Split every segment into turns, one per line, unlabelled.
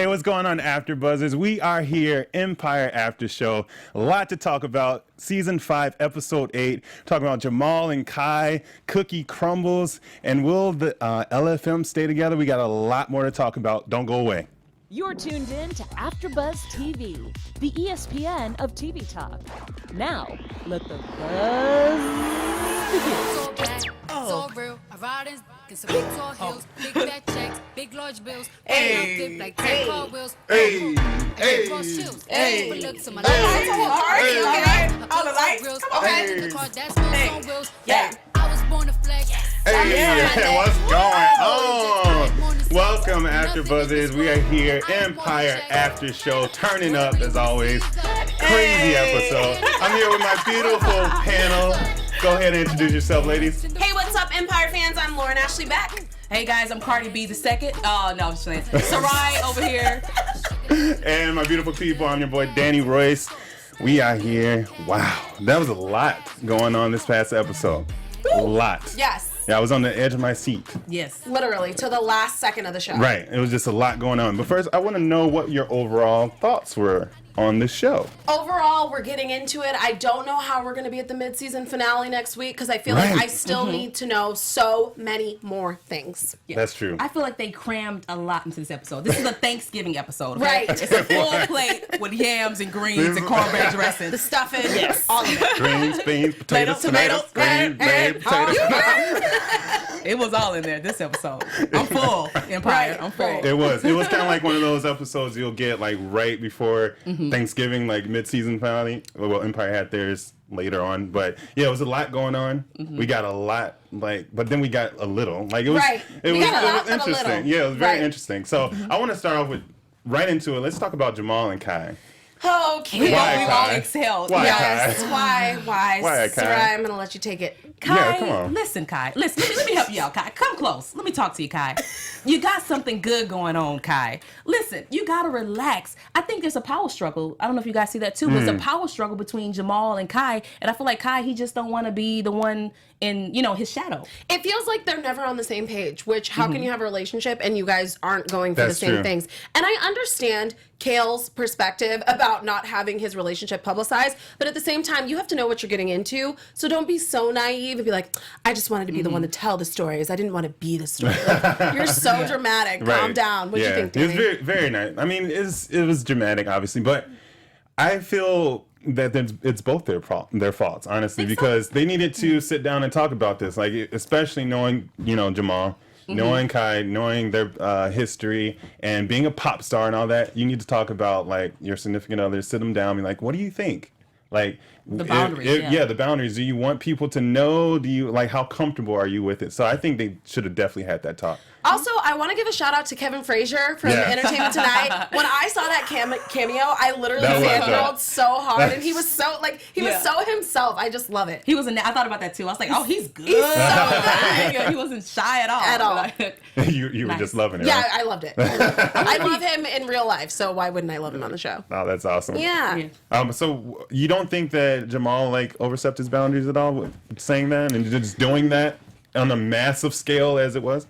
Hey, what's going on, Afterbuzzers? We are here, Empire After Show. A lot to talk about. Season 5, Episode 8. Talking about Jamal and Kai, Cookie crumbles, and will the LFM stay together? We got a lot more to talk about. Don't go away.
You're tuned in to Afterbuzz TV, the ESPN of TV talk. Now, let the buzz begin.
So bad, so real. I ride in some big tall hills, big fat checks, big large bills. Hey, dip like 10 car wheels.
Hey,
hey, cross chills. Hey, look to my
All the lights.
Okay. The car that spins on wheels. Yeah, I was born to flex.
Hey, what's going on? Welcome, Afterbuzzers. We are here, Empire After Show, turning up as always. Crazy episode. I'm here with my beautiful panel. Go ahead and introduce yourself, ladies.
Hey, what's up, Empire fans? I'm Lauren Ashley Beck.
Hey guys, I'm Cardi B the second. Oh no, I'm just saying. Sarai over here.
And my beautiful people, I'm your boy Danny Royce. We are here. Wow, that was a lot going on this past episode. A lot.
Yes.
Yeah, I was on the edge of my seat.
Yes.
Literally, to the last second of the show.
Right. It was just a lot going on. But first, I want to know what your overall thoughts were on this show.
Overall, we're getting into it. I don't know how we're going to be at the mid-season finale next week because I feel like I still need to know so many more things.
Yeah.
That's true.
I feel like they crammed a lot into this episode. This is a Thanksgiving episode, okay?
Right.
It's a full plate with yams and greens and cornbread dressing.
The stuffing, yes, all of it.
Greens, beans, potatoes, tomatoes, greens, potatoes.
It was all in there, this episode. I'm full, Empire. I'm full.
It was kind of like one of those episodes you'll get like right before Thanksgiving, like mid-season finale. Well, Empire had theirs later on, but yeah, it was a lot going on. We got a lot, but then we got a little. Like it was, it was interesting. Yeah, it was very interesting. So I want to start off with right into it. Let's talk about Jamal and Kai.
Okay.
We
Why,
all
Kai?
exhaled.
Why,
Yes.
Kai?
Why?
Why, Kai?
Sarai, I'm going to let you take it.
Kai,
Yeah, come on.
listen, Kai. Listen, let me help you out, Kai. Come close. Let me talk to you, Kai. You got something good going on, Kai. Listen, you got to relax. I think there's a power struggle. I don't know if you guys see that too, but it's a power struggle between Jamal and Kai. And I feel like Kai, he just don't want to be the one in, his shadow.
It feels like they're never on the same page, which how can you have a relationship and you guys aren't going for
That's
the same
true.
things? And I understand Kale's perspective about not having his relationship publicized, but at the same time, you have to know what you're getting into. So don't be so naive and be like, I just wanted to be the one to tell the stories. I didn't want to be the story. Like, you're so dramatic. Calm
Right.
down. What do you think,
It
Danny?
was very, very nice. I mean, it was dramatic, obviously, but I feel that it's both their faults, honestly, because they needed to sit down and talk about this, like especially knowing, Jamal, knowing Kai, knowing their history, and being a pop star and all that. You need to talk about like your significant other, sit them down, and be like, what do you think? Like
The boundaries,
the boundaries. Do you want people to know? Do you like how comfortable are you with it? So I think they should have definitely had that talk.
Also, I want to give a shout out to Kevin Frazier from Entertainment Tonight. When I saw that cameo, I literally fangirled so hard, and he was so was so himself. I just love it.
He was I thought about that too. I was like, oh, he's good.
He's so good.
Yeah, he wasn't shy at all.
At all.
Like,
you were just loving it.
Yeah,
right?
I loved it. I love him in real life, so why wouldn't I love him on the show?
Oh, that's awesome.
Yeah.
So you don't think that Jamal like overstepped his boundaries at all with saying that and just doing that on a massive scale as it was?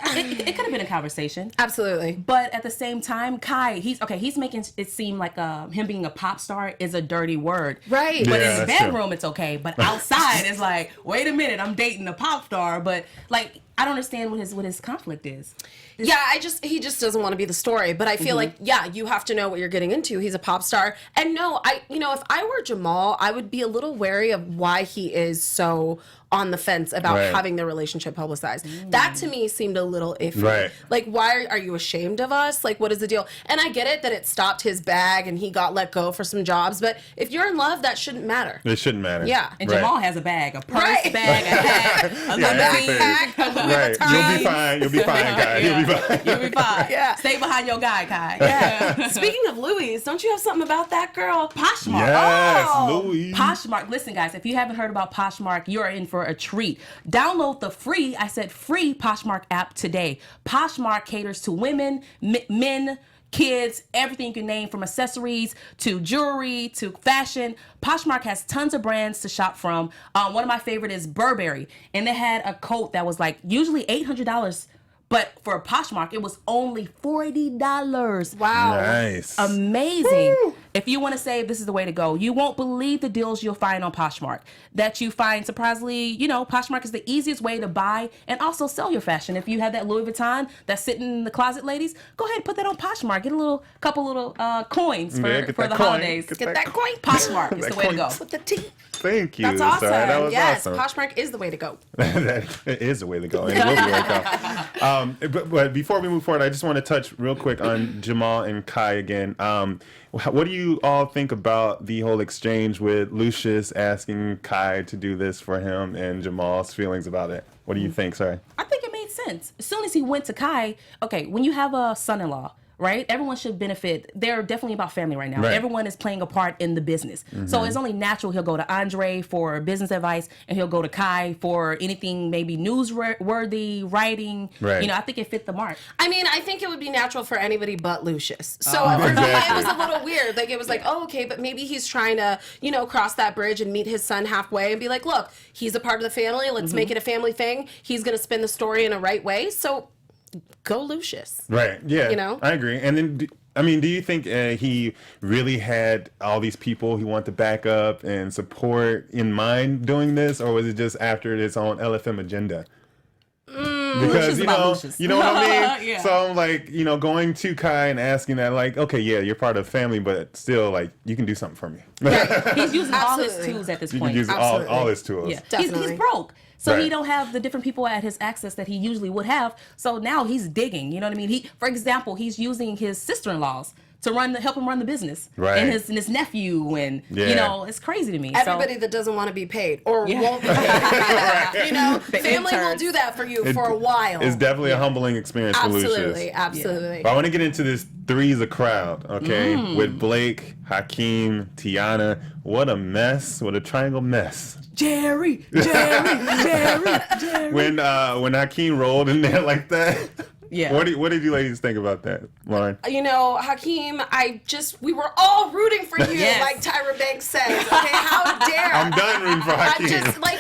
it could have been a conversation.
Absolutely.
But at the same time, Kai, he's making it seem like him being a pop star is a dirty word.
Right.
But
Yeah,
in the
that's true.
bedroom, it's okay. But outside, it's like, wait a minute, I'm dating a pop star. But like, I don't understand what his conflict is.
Yeah, he just doesn't want to be the story. But I feel like, you have to know what you're getting into. He's a pop star. And no, if I were Jamal, I would be a little wary of why he is so on the fence about having their relationship publicized. That to me seemed a little iffy.
Right.
Like, why are you ashamed of us? Like, what is the deal? And I get it that it stopped his bag and he got let go for some jobs. But if you're in love, that shouldn't matter.
It shouldn't matter.
Yeah.
And
Right.
Jamal has a bag, a purse
Right.
bag, a hat, a
everything.
bag, a Louis
Right.
Vuitton.
You'll be fine. You'll be fine, guy. You'll be fine.
You'll be fine.
Yeah.
Stay behind your guy, Kai.
Yeah. Speaking of Louis, don't you have something about that girl?
Poshmark.
Yes,
Oh.
Louis.
Poshmark. Listen, guys, if you haven't heard about Poshmark, you're in for a treat. Download the free Poshmark app today. Poshmark caters to women, men, kids, everything you can name, from accessories to jewelry to fashion. Poshmark has tons of brands to shop from. One of my favorite is Burberry, and they had a coat that was like usually $800 But for Poshmark, it was only $40.
Wow.
Nice.
Amazing. Woo! If you want to save, this is the way to go. You won't believe the deals you'll find on Poshmark. That you find surprisingly, Poshmark is the easiest way to buy and also sell your fashion. If you have that Louis Vuitton that's sitting in the closet, ladies, go ahead and put that on Poshmark. Get a couple little coins for the holidays.
Get that coin.
Poshmark is the way to go.
With the T.
Thank you.
That's awesome.
Sarah. That was
yes,
awesome.
Poshmark is the way to go.
That is the way to go. And it will be the way to go. But before we move forward, I just want to touch real quick on Jamal and Kai again. What do you all think about the whole exchange with Lucious asking Kai to do this for him and Jamal's feelings about it? What do you think, Sorry? I
think it made sense. As soon as he went to Kai, okay, when you have a son-in-law, right? Everyone should benefit. They're definitely about family right now. Right. Everyone is playing a part in the business. Mm-hmm. So it's only natural he'll go to Andre for business advice and he'll go to Kai for anything maybe newsworthy, writing. Right. I think it fit the mark.
I mean, I think it would be natural for anybody but Lucious. So for me, it was a little weird. Like, it was like, oh, okay, but maybe he's trying to, cross that bridge and meet his son halfway and be like, look, he's a part of the family. Let's make it a family thing. He's going to spin the story in a right way. So go Lucious.
Right. Yeah. I agree. And then, do you think he really had all these people he wanted to back up and support in mind doing this, or was it just after his own LFM agenda? Because you know what I mean. Yeah. So I'm like, going to Kai and asking that, like, okay, yeah, you're part of family, but still, like, you can do something for me.
Right. He's using all his tools at this point.
He's using all his tools.
Yeah. He's broke. So he don't have the different people at his access that he usually would have. So now he's digging. You know what I mean? For example, he's using his sister-in-laws to help him run the business,
right?
And his nephew, and it's crazy to me.
Everybody that doesn't want to be paid or won't be paid, right. Family will do that for you for a while.
It's definitely a humbling experience for Lucious.
Absolutely.
Yeah. But I want to get into this three's a crowd, okay? With Blake, Hakeem, Tiana. What a mess! What a triangle mess.
Jerry.
When Hakeem rolled in there like that.
Yeah.
What did you ladies think about that, Lauren?
Hakeem, we were all rooting for you, like Tyra Banks says. Okay, how dare?
I'm done rooting for Hakeem.
I'm just like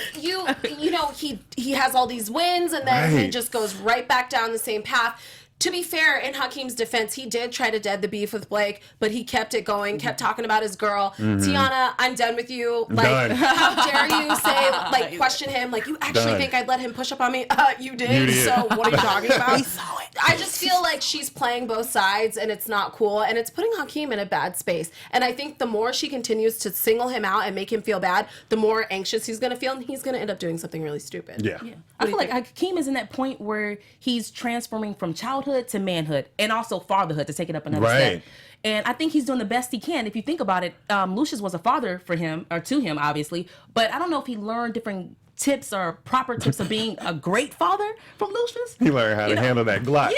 he has all these wins and then he just goes right back down the same path. To be fair, in Hakeem's defense, he did try to dead the beef with Blake, but he kept it going, kept talking about his girl. Tiana, I'm done with you. Like, how dare you say, question him, like, you actually think I'd let him push up on me? You did. So what are you talking about? We saw it. I just feel like she's playing both sides, and it's not cool, and it's putting Hakeem in a bad space. And I think the more she continues to single him out and make him feel bad, the more anxious he's going to feel, and he's going to end up doing something really stupid.
Yeah.
I feel like Hakeem is in that point where he's transforming from childhood to manhood and also fatherhood, to take it up another step. And I think he's doing the best he can. If you think about it, Lucious was a father for him, or to him, obviously. But I don't know if he learned different tips or proper tips of being a great father from Lucious.
He learned how to handle that Glock.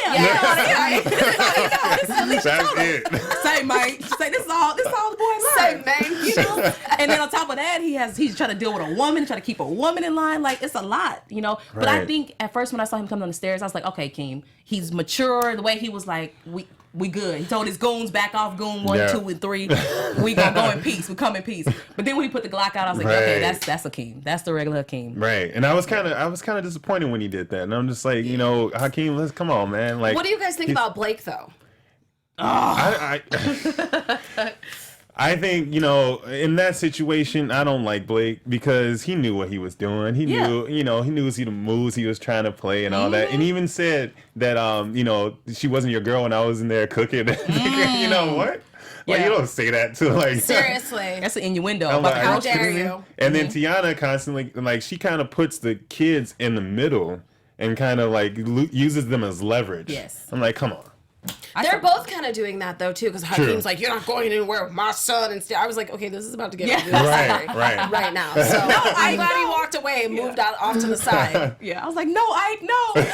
That's it. Say, mate. Say, this is all the boy learned.
Say, man.
And then on top of that, he's trying to deal with a woman, trying to keep a woman in line. Like, it's a lot, But I think at first when I saw him come down the stairs, I was like, okay, Keem, he's mature. The way he was like, we good. He told his goons, back off, goon 1, 2, and 3. We gonna go in peace. We come in peace. But then when he put the Glock out, I was like, okay, that's Hakeem. That's the regular Hakeem.
Right. And I was kind of disappointed when he did that. And I'm just like, Hakeem, let's come on, man. Like,
what do you guys think about Blake though?
I think, in that situation, I don't like Blake because he knew what he was doing. He knew, he knew the moves he was trying to play and all that. And he even said that, she wasn't your girl when I was in there cooking. You know what? Like, you don't say that to, like...
Seriously.
That's an innuendo.
How dare you?
And then Tiana constantly, like, she kind of puts the kids in the middle and kind of, like, uses them as leverage.
Yes.
I'm like, come on.
They're both kind of doing that though too, because Hakeem's like, "You're not going anywhere with my son," and I was like, "Okay, this is about to get right now." So I'm glad he walked away and moved out off to the side.
I was like, "No, Ike, no, don't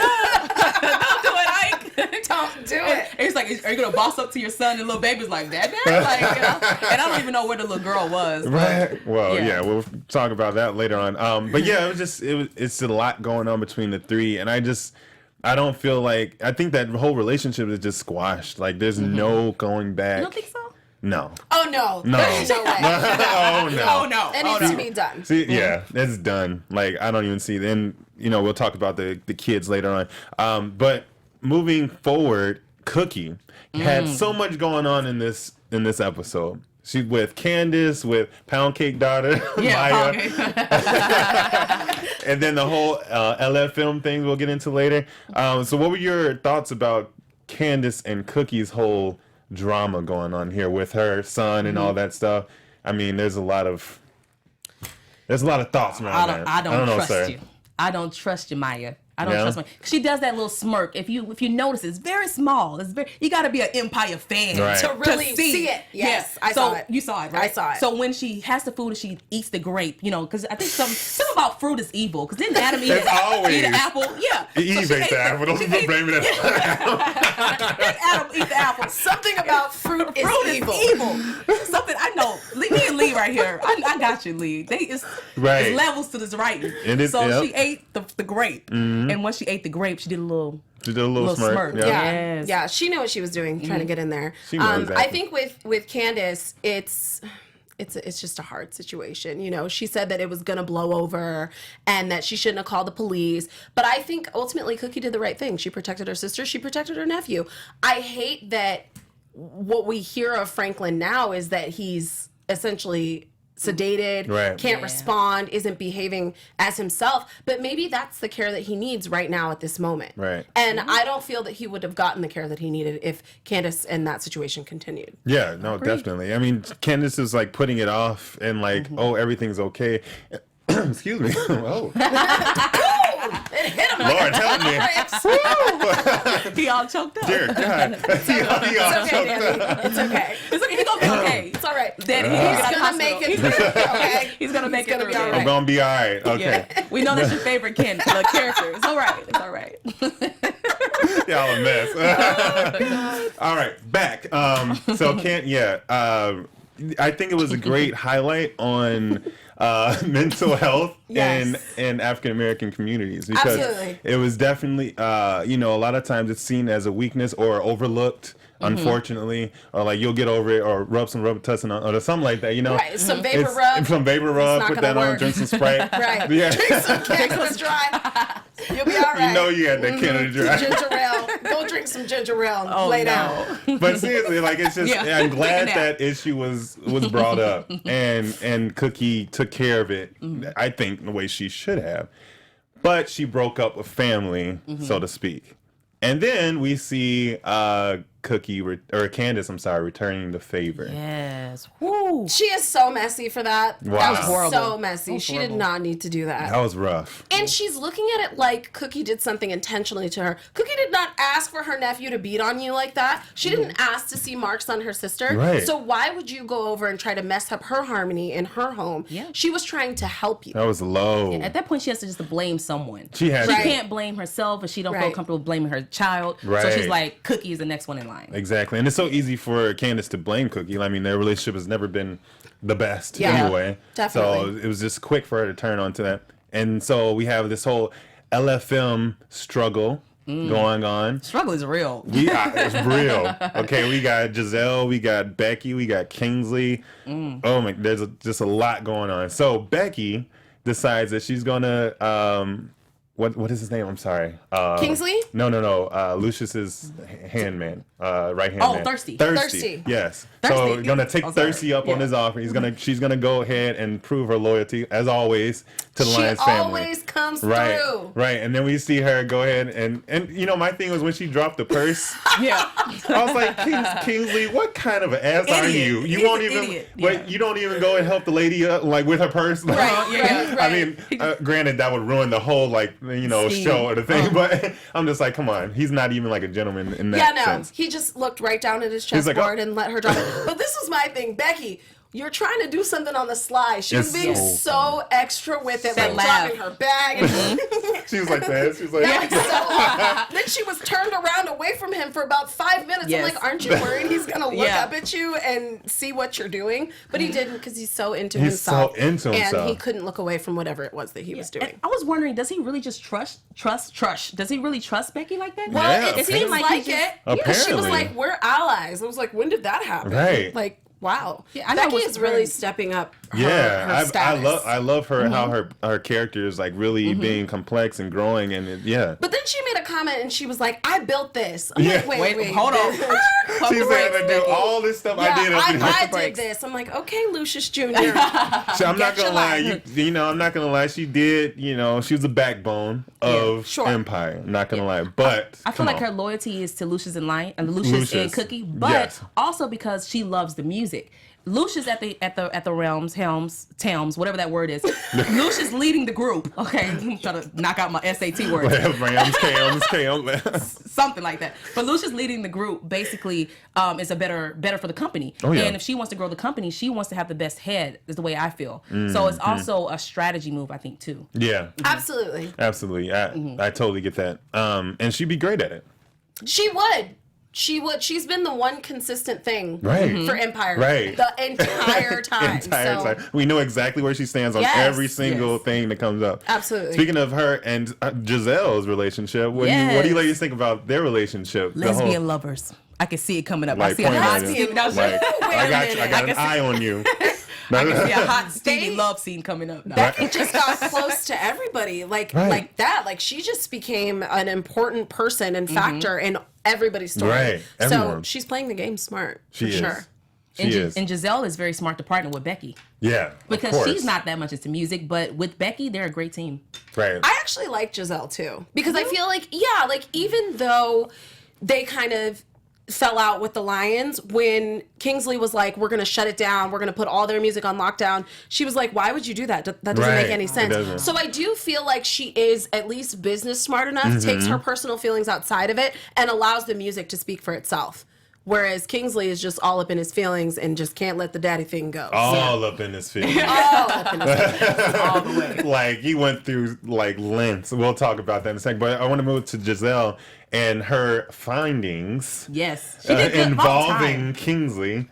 do it, Ike,
don't do it."
And he's like, "Are you gonna boss up to your son?" And little baby's like, "Dad, like, and I don't even know where the little girl was.
Right. Well, we'll talk about that later on. But yeah, it's a lot going on between the three, and I don't feel like... I think that whole relationship is just squashed. Like, there's no going back.
You don't think so?
No.
Oh, no.
No.
There's no way.
Oh, no.
Oh, no.
It needs to be done.
See, yeah, it's done. Like, I don't even see... Then, we'll talk about the kids later on. But moving forward, Cookie had so much going on in this episode. She's with Candace, with Pound Cake daughter, Maya. And then the whole LF film thing we'll get into later. So what were your thoughts about Candace and Cookie's whole drama going on here with her son and all that stuff? I mean, there's a lot of thoughts around that.
I don't
know,
trust
sir.
you. I don't trust you, Maya. I don't trust her. She does that little smirk. If you notice, it's very small. You got to be an Empire fan
To really see it. Yes, I saw it.
You saw it, right?
I saw it.
So when she has the food and she eats the grape, because I think something about fruit is evil. Because didn't Adam eat an apple? Yeah.
Eve ate the apple. Don't blame it.
Adam eat the apple.
Something about fruit is evil.
Something I know. Me and Lee right here. I got you, Lee. It's levels to this writing. She ate the grape. And once she ate the grape, she did a little smirk.
Yeah.
Yeah, she knew what she was doing, trying to get in there.
She knew exactly.
I think with Candace, it's just a hard situation. She said that it was gonna blow over and that she shouldn't have called the police. But I think ultimately Cookie did the right thing. She protected her sister. She protected her nephew. I hate that what we hear of Franklin now is that he's essentially sedated, can't respond, isn't behaving as himself, but maybe that's the care that he needs right now at this moment.
Right.
And I don't feel that he would have gotten the care that he needed if Candace and that situation continued.
Yeah, no, definitely. I mean, Candace is like putting it off and like, oh, everything's okay. Excuse me. Oh.
It hit him.
Lord, help me.
He all choked up.
Dear God.
It's okay, Danny. It's okay.
He's gonna be okay.
It's all right.
Danny,
he's gonna make it through. Okay.
He's gonna make it through.
Be all
I'm
right.
gonna be all right. Okay.
Yeah. We know that's your favorite character. It's all right. It's all right.
Y'all a mess. All right, back. I think it was a great highlight on mental health in African American communities because
Absolutely.
it was definitely a lot of times it's seen as a weakness or overlooked. Unfortunately, or like you'll get over it, or rub some Robitussin on, or something like that.
Right, some vapor rub.
Some vapor rub. Put that on.
work.
Drink some Sprite.
Right.
Yeah.
Drink some Canada Dry. You'll be all right.
You know you had that Canada Dry.
Ginger ale. Go drink some ginger ale and lay down.
But seriously, like it's just I'm glad
Take a nap.
that issue was brought up and Cookie took care of it. I think the way she should have. But she broke up a family, so to speak. And then we see Candace, returning the favor.
Yes. Woo.
She is so messy for that.
Wow.
That was
Horrible.
so messy. She did not need to do that.
That was rough.
And she's looking at it like Cookie did something intentionally to her. Cookie did not ask for her nephew to beat on you like that. She didn't ask to see marks on her sister.
Right.
So why would you go over and try to mess up her harmony in her home?
Yeah.
She was trying to help you.
That was low.
At that point, she has to just blame someone.
She had
She
to.
can't blame herself, and she don't feel
Right.
comfortable blaming her child. So
Right.
she's like, Cookie is the next one in line.
Exactly. And it's so easy for Candace to blame Cookie. I mean, their relationship has never been the best anyway.
Definitely.
So it was just quick for her to turn onto that. And so we have this whole LFM struggle going on.
Struggle is real.
It's real. Okay, we got Gisele, we got Becky, we got Kingsley. Oh my, there's just a lot going on. So Becky decides that she's gonna what is his name? I'm sorry.
Kingsley?
No. Lucious's handman, right hand.
Oh,
man.
Thirsty.
Thirsty.
Yes.
Thirsty.
So gonna take
Oh, sorry.
Thirsty up on
Yeah.
his offer. She's gonna go ahead and prove her loyalty as always to the
She
Lyons family.
always comes
Right,
through.
right, and then we see her go ahead and my thing was when she dropped the purse.
Yeah.
I was like, Kingsley, what kind of an ass are you?
He's
You won't
an
even,
idiot.
but
Yeah.
you don't even go and help the lady up like with her purse.
Yeah.
I mean, granted, that would ruin the whole
Scheme.
show or the thing. But I'm just like, come on, he's not even like a gentleman in that
Yeah, no.
sense.
He just looked right down at his
He's like,
chessboard
oh.
and let her drop it. But this was my thing, Becky. You're trying to do something on the sly. She was
It's
being
so
so extra with it,
That
like
laugh.
dropping her bag. And
She was like that. She was like,
that was so then she was turned around away from him for about 5 minutes.
Yes.
I'm like, aren't you worried he's gonna look
Yeah.
up at you and see what you're doing? But he didn't because he's so into
He's
himself.
so into himself.
And he couldn't look away from whatever it was that he was doing.
And I was wondering, does he really just trust? Does he really trust Becky like that?
Well,
Yeah,
it seemed
apparently.
like it. Yeah, she was
Apparently.
like, we're allies. I was like, when did that happen?
Right.
Like, wow.
Yeah, I know
Becky
what's
is really
very-
stepping up
Yeah,
status.
I love her how her character is like really being complex and growing and
But then she made a comment and she was like, "I built this." I'm
Yeah.
like, wait,
hold on.
she's saying to do all this stuff I did.
I did this. I'm like, okay, Lucius Jr.
So I'm not
Get your
gonna lie,
life.
I'm not gonna lie. She did, she was the backbone of
sure.
Empire. I'm not gonna lie, but
I feel like her loyalty is to Lucius and Lion and Lucius and Cookie, but also because she loves the music. Lucius at the realms, helms, towns, whatever that word is. Lucius leading the group. Okay, I'm trying to knock out my SAT words.
Rams, Cams.
Something like that. But Lucius leading the group basically is a better for the company.
Oh, yeah.
And if she wants to grow the company, she wants to have the best head. Is the way I feel. So it's also a strategy move, I think, too.
Yeah,
Absolutely.
I totally get that. And she'd be great at it.
She would. She's been the one consistent thing
Right.
for Empire
Right.
the entire time. So,
We know exactly where she stands on
Yes.
every single thing that comes up.
Absolutely.
Speaking of her and Giselle's relationship, what do you ladies think about their relationship?
Lesbian lovers. I can see it coming up.
Like,
I see a
point
hot
blank.
Stevie.
I got an eye on you.
I can see a hot Stevie love scene coming up. No.
Becky just got close to everybody, like that. Like she just became an important person and factor in everybody's story.
Right.
So
Everyone.
she's playing the game smart.
She
for
is.
sure.
She
And,
is.
and Gisele is very smart to partner with Becky.
Yeah.
Because
of course.
she's not that much into music, but with Becky, they're a great team.
Right.
I actually like Gisele too because I feel like even though they kind of fell out with the Lions when Kingsley was like, we're going to shut it down, we're going to put all their music on lockdown, she was like, why would you do that? That doesn't
Right.
make any
It
sense.
doesn't.
So I do feel like she is at least business smart enough, takes her personal feelings outside of it and allows the music to speak for itself. Whereas Kingsley is just all up in his feelings and just can't let the daddy thing go.
All up in his feelings.
All up in his feelings.
All the way.
Like he went through like lengths. We'll talk about that in a second. But I want to move to Gisele and her findings
Yes. She did good all the
involving
time.
Kingsley.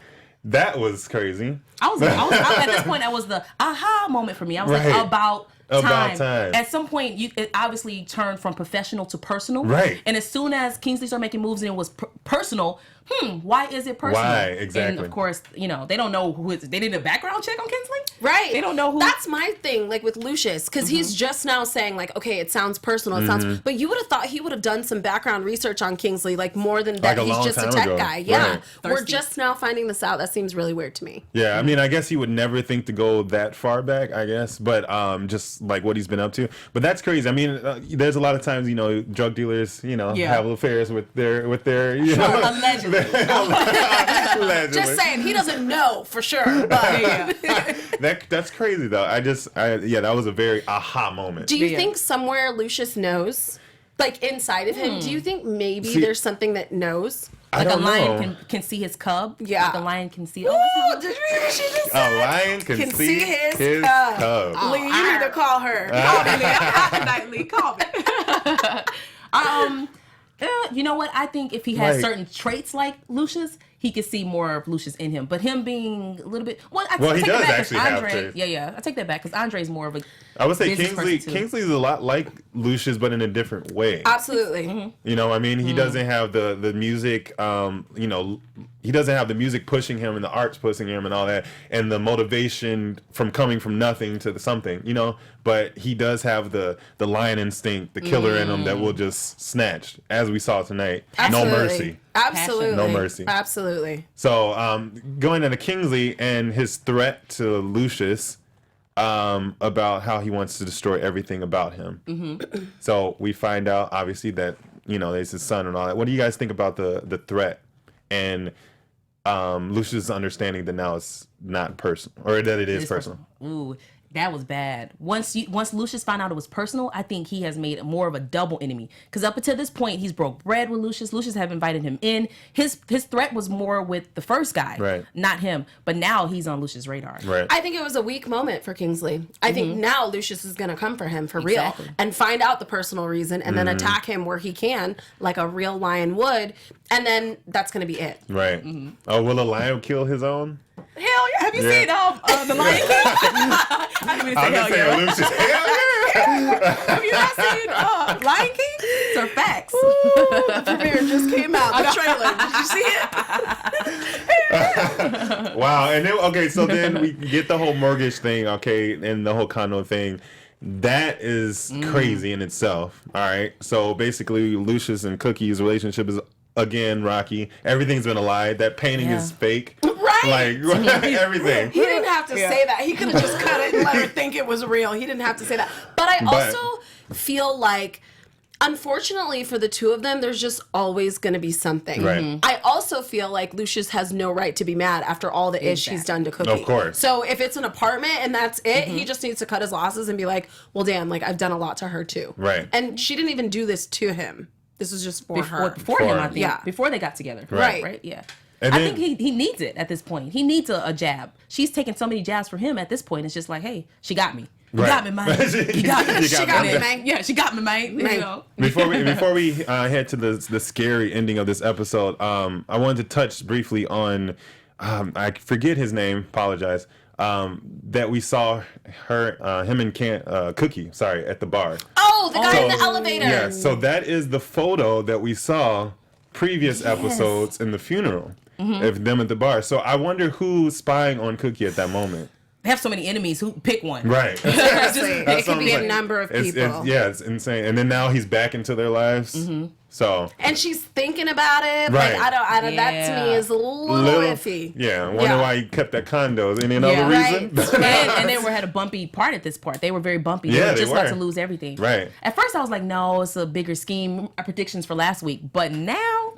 That was crazy.
I was at this point, that was the aha moment for me. I was
Right.
like, about time.
time.
At some point, it obviously turned from professional to personal.
Right.
And as soon as Kingsley started making moves and it was personal, why is it personal?
Why? Exactly.
And of course, they don't know who is. They did a background check on Kingsley.
Right.
They don't know who.
That's my thing, like with Lucious, because he's just now saying, like, okay, it sounds personal. It sounds, but you would have thought he would have done some background research on Kingsley, like more than that.
Like a
He's
long
just a
time
tech
ago.
guy. Yeah.
Right.
We're
Thirsty.
just now finding this out. That seems really weird to me.
Yeah, I mean, I guess he would never think to go that far back, I guess, but just like what he's been up to. But that's crazy. I mean, there's a lot of times, drug dealers, have affairs with their
Allegedly.
Allegedly.
Just saying, he doesn't know for sure. But
That's crazy though. That was a very aha moment.
do you
Yeah.
think somewhere Lucius knows, like inside of him, do you think maybe
See-
there's something that knows?
I
Like a
don't
lion
know.
can see his cub.
Yeah.
Like a lion can see.
Ooh,
Oh,
did you hear what she just
A
said?
lion can see his
cub.
cub.
Lee, you need to call her.
call me, man. Nightly, call me. You know what? I think if he has
Like-
certain traits like Lucius, he could see more of Lucius in him. But him being a little bit,
Well, he
take
does
that back 'cause
actually have
Andre,
traits.
Yeah, I take that back because Andre is more of a.
I would say
business person, too.
Kingsley's a lot like Lucius, but in a different way.
Absolutely.
You know, I mean, he doesn't have the music, he doesn't have the music pushing him and the arts pushing him and all that, and the motivation from coming from nothing to something, but he does have the lion instinct, the killer in him that will just snatch, as we saw tonight.
Absolutely.
No mercy.
Absolutely.
No mercy.
Absolutely.
So, going into Kingsley and his threat to Lucius, about how he wants to destroy everything about him. Mm-hmm. So we find out, obviously, that there's his son and all that. What do you guys think about the threat and Lucius' understanding that now it's not personal, or that it is personal?
Ooh, that was bad. Once Lucius found out it was personal, I think he has made more of a double enemy. Because up until this point, he's broke bread with Lucius. Lucius have invited him in. His threat was more with the first guy,
Right.
not him. But now he's on Lucius' radar.
Right.
I think it was a weak moment for Kingsley. I think now Lucius is going to come for him for
Exactly.
real and find out the personal reason and then attack him where he can, like a real lion would. And then that's going to be it.
Right. Oh, will a lion kill his own?
Hell yeah! Have you
Yeah.
seen The Lion King? I didn't even say
I'm
hell
just saying,
yeah.
Lucius. Hell yeah!
Have you not seen Lion King? These are facts.
The premiere just came out. The trailer. Did you see it?
Wow. And then, okay, so then we get the whole mortgage thing, okay, and the whole condo thing. That is crazy in itself. All right. So basically, Lucious and Cookie's relationship is again rocky. Everything's been a lie. That painting is fake.
Right.
Like everything.
He didn't have to say that. He could have just cut it and let her think it was real. He didn't have to say that. But I also feel like, unfortunately for the two of them, there's just always going to be something.
Right.
I also feel like Lucious has no right to be mad after all the ish he's done to Cookie.
Of course.
So if it's an apartment and that's it, he just needs to cut his losses and be like, well, damn, like I've done a lot to her too.
Right.
And she didn't even do this to him. This was just for her.
Before him, I think.
Yeah.
Before they got together.
Right.
Right? Yeah.
And
I
then-
think he needs it at this point. He needs a jab. She's taking so many jabs for him at this point. It's just like, hey, she got me. You got me, man. You got me.
She got me, man.
Yeah, she got me, man. You know.
Before we head to the scary ending of this episode, I wanted to touch briefly on I forget his name. Apologize. That we saw him and Cookie, at the bar.
Oh, the guy in the elevator.
Yeah, so that is the photo that we saw previous episodes in the funeral of them at the bar. So I wonder who's spying on Cookie at that moment.
They have so many enemies. Who pick one?
Right.
Seriously. It
That's
could
what
be
I'm
a number of
It's
people.
it's insane. And then now he's back into their lives. So.
And she's thinking about it.
Right.
Like, I don't, that to me is a little iffy.
Yeah, I wonder why he kept that condo. Any other reason?
And they had a bumpy part at this part. They were very bumpy.
Yeah,
They were just
they
about
were.
to lose everything.
Right.
At first, I was like, no, it's a bigger scheme. Our predictions for last week. But now,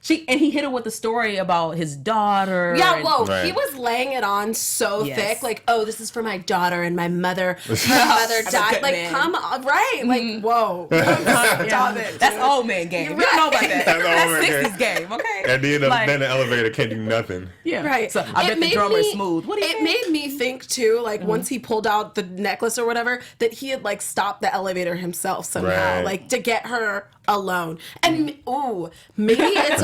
he hit her with the story about his daughter.
Yeah, whoa,
Right.
he was laying it on so
Yes.
thick. Like, oh, this is for my daughter and my mother. Her mother died.
good
Like,
man.
come on, right? Like, whoa. Stop it.
That's old man game. You don't know about that.
That's old man
That's
game.
60s game, okay?
At the end of
Like-
then the elevator can't do nothing.
Yeah.
Right.
So I bet the drummer is smooth. What do you
It
think?
made me think too, like once he pulled out the necklace or whatever, that he had like stopped the elevator himself somehow,
Right.
like to get her alone. And maybe it's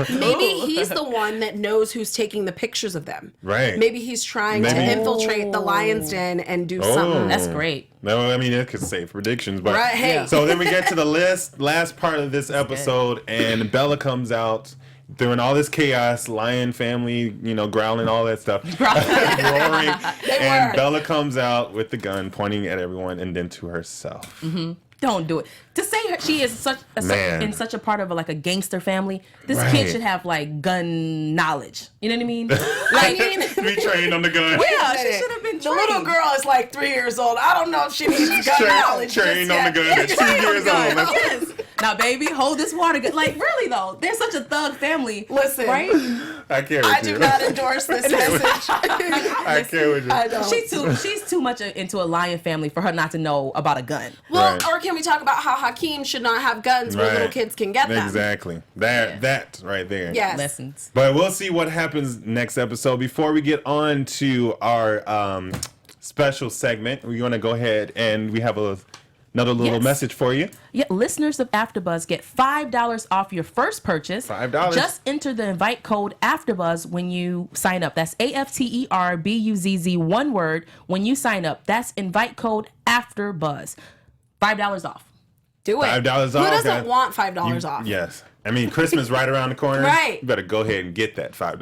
maybe he's the one that knows who's taking the pictures of them.
Right.
Maybe he's trying to
Maybe-
infiltrate the lion's den and do something.
That's great.
No, I mean it could say predictions, but
Right, hey. Yeah.
So then we get to the last part of this episode, and Bella comes out doing all this chaos, lion family, growling, all that stuff, roaring, and Bella comes out with the gun, pointing at everyone, and then to herself.
Don't do it. To say she is
Man.
in such a part of a gangster family, this
Right.
kid should have gun knowledge. You know what I mean?
Be trained on the gun.
Yeah, she should have been
The little
trained.
girl is like 3 years old. I don't know if she needs gun knowledge.
Trained
just
on the
yet.
gun at 2 years old. That's-
Yes. Now, baby, hold this water gun. Like, really though, they're such a thug family.
Listen,
right?
I can't with
I
you.
do not endorse this message.
I can't with you.
I don't.
She's too much into a lion family for her not to know about a gun.
Well,
Right.
or can we talk about how Hakeem should not have guns where
Right.
little kids can get them?
Exactly. That right there.
Yes.
Lessons.
But we'll see what happens next episode. Before we get on to our special segment, we're going to go ahead and we have another little
Yes.
message for you.
Yeah, listeners of AfterBuzz get $5 off your first purchase.
$5.
Just enter the invite code AfterBuzz when you sign up. That's AFTERBUZZ, one word, when you sign up. That's invite code AfterBuzz. $5 off.
Do it.
$5 off,
Who doesn't
okay.
want $5 off?
Yes. I mean, Christmas right around the corner.
Right.
You better go ahead and get that $5.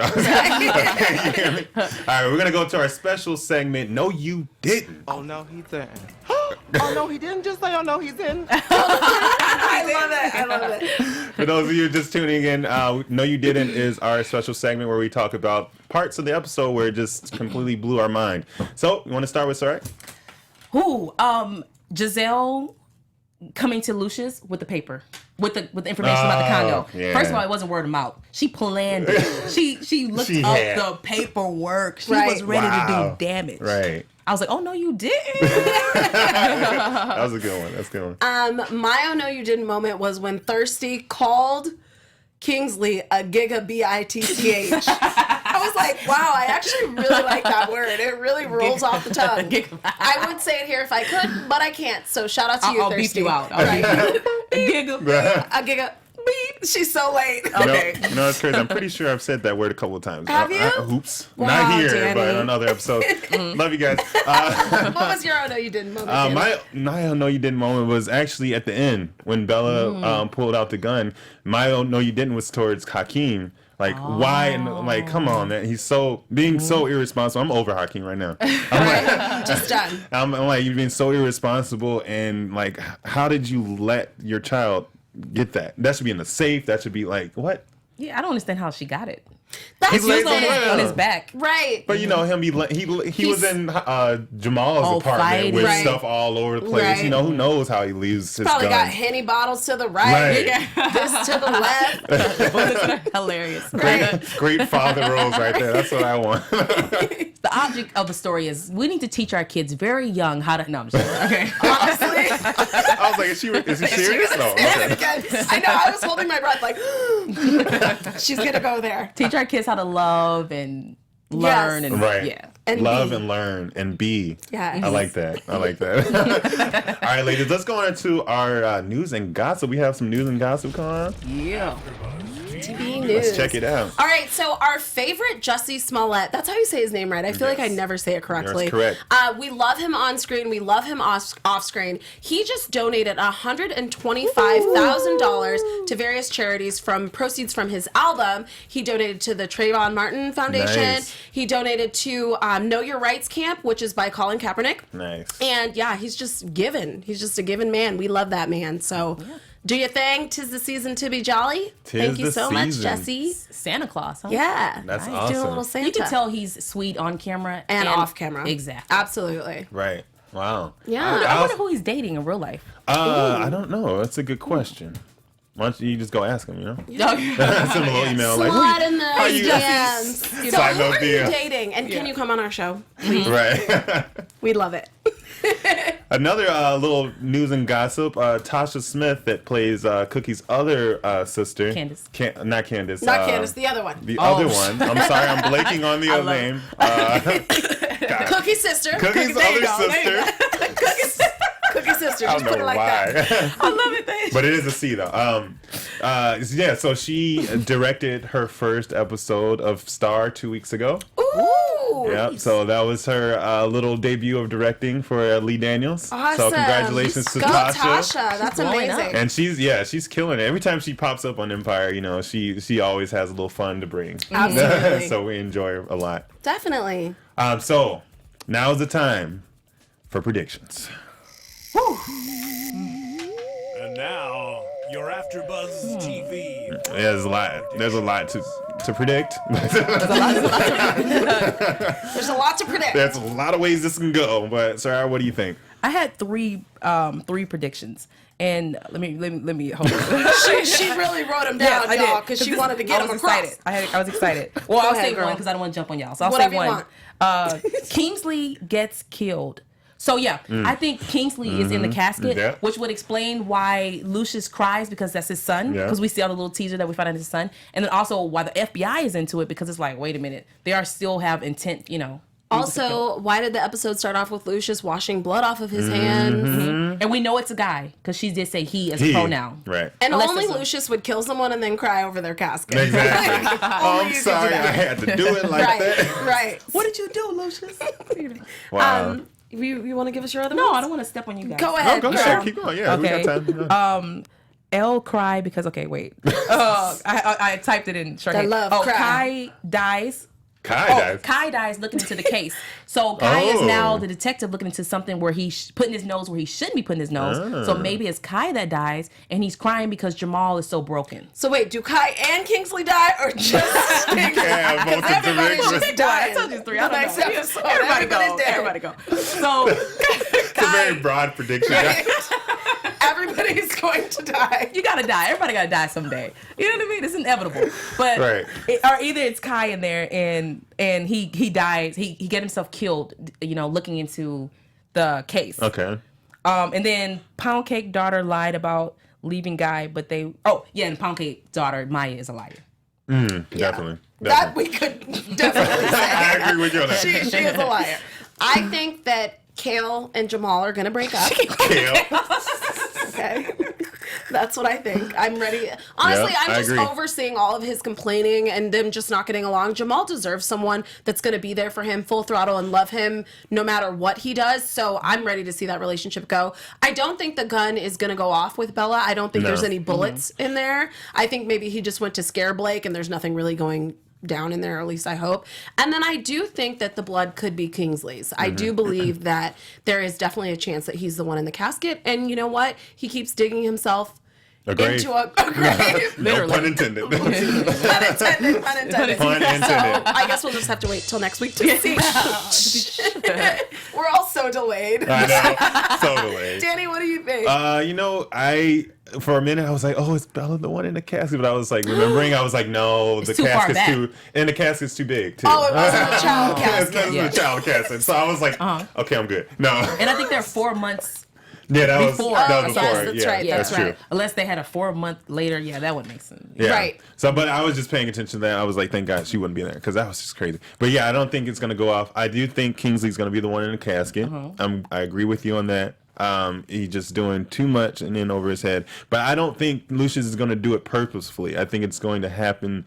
You hear me? All right, we're going to go to our special segment, No You Didn't.
Oh no, he didn't. Oh no, he didn't. Just say, oh no, he didn't.
I love it. I love it.
For those of you just tuning in, No You Didn't is our special segment where we talk about parts of the episode where it just completely blew our mind. So, you want to start with Sarai?
Gisele coming to Lucious with the paper, with the information about the condo.
yeah.
First of all, it wasn't word of mouth. She planned it. She looked
She
up
had-
the paperwork. She
Right.
was ready
Wow.
to do damage.
Right.
I was like, oh no, you didn't.
That was a good one. That's a good one.
My oh no you didn't moment was when Thirsty called Kingsley a giga bitch. I was like, wow, I actually really like that word. It really rolls off the tongue. I would say it here if I could, but I can't. So shout out to you,
I'll beep
Thirsty.
you out.
Right.
Giggle.
A giga beep. She's so late. Okay.
You know, it's crazy. I'm pretty sure I've said that word a couple of times.
Have you?
Oops.
Wow,
Not here,
Danny.
but on other episodes. Love you guys.
What was your oh no you didn't moment? Danny?
My oh no you didn't moment was actually at the end when Bella pulled out the gun. My oh no you didn't was towards Hakeem. Like, why? And like, come on, man. He's being so irresponsible. I'm over Hakeem right now.
Just done.
I'm like, you're being so irresponsible. And like, how did you let your child get that? That should be in the safe. That should be like, what?
Yeah, I don't understand how she got it.
That's
He lays
On his back.
Right.
But you know him. He was in Jamal's apartment
fighting.
with
Right.
stuff all over the place.
Right.
You know, who knows how he leaves his
Probably
gun.
got Henny bottles to the right. This to the left.
Hilarious.
Great father roles right there. That's what I want.
The object of the story is we need to teach our kids very young how to. No, I'm just kidding. Okay.
Honestly.
I was like, is she serious? No. Okay.
I know. I was holding my breath like, she's going to go there.
Teach our kids how to love and learn and
Right.
yeah.
And
Love
be.
and learn and be.
Yes.
I like that. All right, ladies, let's go on to our news and gossip. We have some news and gossip going on.
Yeah.
TV news.
Let's check it out.
All right, so our favorite Jussie Smollett, that's how you say his name, right? I feel like I never say it correctly.
That's correct.
We love him on screen. We love him off screen. He just donated $125,000 to various charities from proceeds from his album. He donated to the Trayvon Martin Foundation.
Nice.
He donated to Know Your Rights Camp, which is by Colin Kaepernick.
Nice.
And yeah, he's just given. He's just a given man. We love that man. So do your thing. 'Tis the season to be jolly. Thank you
the
so much,
season.
Jesse.
Santa Claus, huh?
Yeah.
That's
Do a
awesome.
little Santa.
You can tell he's sweet on camera
and off camera.
Exactly.
Absolutely.
Right. Wow.
Yeah.
I wonder who he's dating in real life.
I don't know. That's a good question. Why don't you just go ask him, you know?
Okay.
Send him a little email like,
Slide in the
how you-
DMs. So
Side
who
note
are you
DM.
dating? And can you come on our show?
right.
We'd love it.
Another little news and gossip. Tasha Smith, that plays Cookie's other sister.
Candace.
Not Candace.
Not Candace, the other one.
The other one. I'm sorry, I'm blanking on the other
love
name.
Cookie's sister.
Cookie's
There you
other
go. There you
sister.
go. Cookie's sister.
I
Just
don't
put
know
it like
why.
that. I love it.
But it is a C though. Yeah, so she directed her first episode of Star 2 weeks ago.
Ooh.
Yep. So that was her little debut of directing for Lee Daniels.
Awesome.
So congratulations to
Go
Tasha.
Tasha. That's
blowing
amazing.
And she's killing it. Every time she pops up on Empire, you know, she always has a little fun to bring.
Absolutely.
So we enjoy her a lot.
Definitely.
So now's the time for predictions.
And now, your AfterBuzz TV.
Yeah, there's a lot. There's a lot to predict.
There's a lot to predict.
There's a lot of ways this can go. But Sarah, what do you think?
I had three predictions, and let me hold on.
She really wrote them down,
I did.
y'all, because she wanted to get
I
them
was
across.
excited. I was excited. Well, I'll
ahead,
say
girl.
one because I don't want to jump on y'all. So I'll
Whatever
say
you
one.
want.
Kingsley gets killed. So yeah, I think Kingsley is in the casket,
Yeah.
which would explain why Lucious cries because that's his son.
Yeah.
Because we see on the little teaser that we find out his son, and then also why the FBI is into it because it's like, wait a minute, they are still have intent, you know.
Also, why did the episode start off with Lucious washing blood off of his hands?
And we know it's a guy because she did say he as a
He.
pronoun.
Right.
And
Unless
only
it's a-
Lucious would kill someone and then cry over their casket.
Exactly. Oh, I'm
you could
sorry,
do
I
that.
had to do it like
Right,
that.
right.
What did you do, Lucious?
Wow.
You want to give us your other
No,
ones?
I don't want to step on you guys.
Go ahead,
Go
girl.
ahead, keep going. Yeah,
Okay.
we got time.
Elle cry because wait. I typed it in shorthand.
The love cry.
Kai dies.
Kai dies.
Kai dies looking into the case. So Kai is now
Oh.
the detective looking into something where he's putting his nose where he shouldn't be putting his nose. So maybe it's Kai that dies, and he's crying because Jamal is so broken.
So wait, do Kai and Kingsley die or just Kingsley?
Yeah, both of them.
Everybody's just dying.
I told you three. I
The
don't
next
know.
episode,
Everybody go.
everybody's dead.
Everybody go. So
It's a very broad prediction.
Everybody's going to die.
you gotta die. Everybody gotta die someday. You know what I mean? It's inevitable. But
Right.
or either it's Kai in there and he dies. He get himself killed. You know, looking into the case.
Okay.
And then Pound Cake daughter lied about leaving Guy, but and Pound Cake daughter Maya is a liar.
Definitely.
That we could definitely say.
I agree with you on that.
She is a liar. I think that Kale and Jamal are going to break up.
Kale.
Okay. That's what I think. I'm ready. Honestly,
Yep,
I'm
I
just
agree.
overseeing all of his complaining and them just not getting along. Jamal deserves someone that's going to be there for him full throttle and love him no matter what he does. So I'm ready to see that relationship go. I don't think the gun is going to go off with Bella. I don't think there's any bullets in there. I think maybe he just went to scare Blake and there's nothing really going down in there, or at least I hope. And then I do think that the blood could be Kingsley's. I do believe that there is definitely a chance that he's the one in the casket. And you know what? He keeps digging himself into a grave.
No pun intended.
Pun intended. Pun intended.
Pun intended.
I guess we'll just have to wait till next week to see. We're all so delayed.
I know. So delayed.
Danny, what do you think?
For a minute I was like, oh, is Bella the one in the casket? But I was like, remembering, I was like, no, the
too far
casket's
back.
and the casket's too big too.
Oh, it wasn't a child
It's
casket.
not a child casket. So I was like, okay, I'm good. No.
And I think they're 4 months
Yeah, that was
Before.
that was
Oh,
before.
yes, that's
yeah,
right,
that's
that's
true.
right.
unless they had a 4 month later. Yeah, that would make sense.
Yeah.
Right.
So, but I was just paying attention to that. I was like, thank God she wouldn't be there because that was just crazy. But yeah, I don't think it's gonna go off. I do think Kingsley's gonna be the one in the casket. I agree with you on that. He's just doing too much and in over his head. But I don't think Lucious is gonna do it purposefully. I think it's going to happen.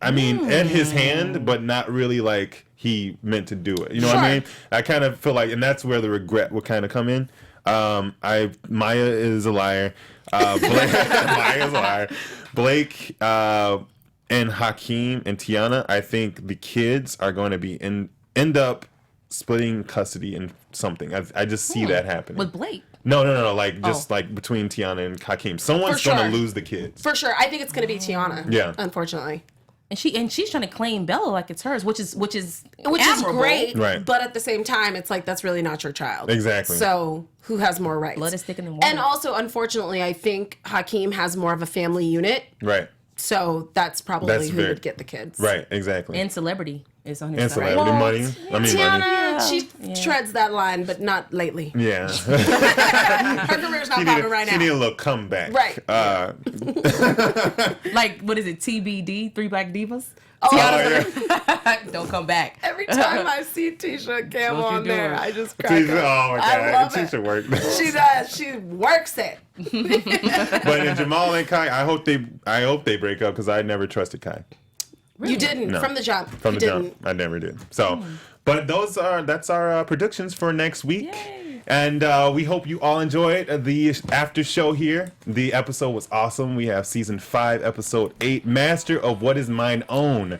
I mean, at his hand, but not really like he meant to do it. You know what I mean? I kind of feel like, and that's where the regret will kind of come in. Maya is a liar. Maya is a liar. Blake and Hakeem and Tiana, I think the kids are going to be end up splitting custody in something. I just see that happening.
With Blake.
No. Like just like between Tiana and Hakeem, someone's
For
going
sure.
to lose the kids.
For sure. I think it's going to be Tiana.
Yeah.
Unfortunately.
And she's trying to claim Bella like it's hers, which is admirable.
Great.
Right.
But at the same time, it's like that's really not your child.
Exactly.
So who has more rights?
Blood is thicker than water.
And also, unfortunately, I think Hakeem has more of a family unit.
Right.
So that's probably
That's
who
very-
would get the kids.
Right. Exactly.
And celebrity is on his
And
side.
celebrity money. I mean money.
Tiana, she treads that line, but not lately.
Yeah.
Her career's not popping right
She
now.
need a little comeback.
Right.
Like, what is it? TBD, Three Black Divas?
Oh, yeah.
Don't come back.
Every time I see Tisha Campbell
What you
on there,
doing?
I just crack
Tisha,
up.
oh my
I
God.
love it.
Tisha worked.
She does. She works it.
But in Jamal and Kai, I hope they break up because I never trusted Kai.
You didn't
No.
from the jump.
From
you
the
didn't.
jump. I never did. So, but that's our predictions for next week.
Yay.
And we hope you all enjoyed the after show here. The episode was awesome. We have season 5, episode 8, Master of What Is Mine Own.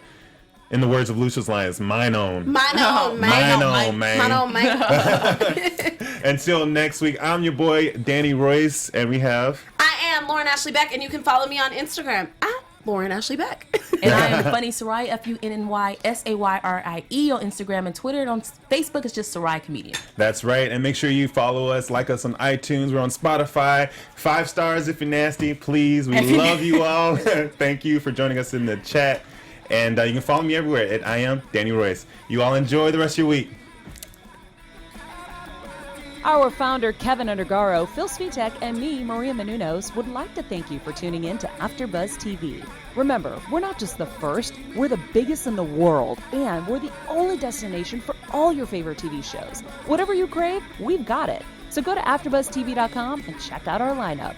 In the words of Lucious Lyon, mine own.
Mine own, man.
Mine own, man.
Mine own, man.
Until next week, I'm your boy, Danny Royce, and we have...
I am Lauren Ashley Beck, and you can follow me on Instagram at Lauren Ashley Beck.
And I am Funny Sarai, FUNNYSAYRIE on Instagram and Twitter. And on Facebook, it's just Sarai Comedian.
That's right. And make sure you follow us, like us on iTunes. We're on Spotify. 5 stars if you're nasty, please. We love you all. Thank you for joining us in the chat. And you can follow me everywhere at I am Danny Royce. You all enjoy the rest of your week.
Our founder, Kevin Undergaro, Phil Svitek, and me, Maria Menounos, would like to thank you for tuning in to Afterbuzz TV. Remember, we're not just the first, we're the biggest in the world, and we're the only destination for all your favorite TV shows. Whatever you crave, we've got it. So go to AfterBuzzTV.com and check out our lineup.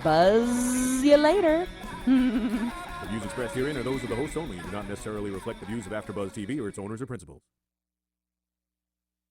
Buzz you later.
The views expressed herein are those of the hosts only and do not necessarily reflect the views of AfterBuzz TV or its owners or principals.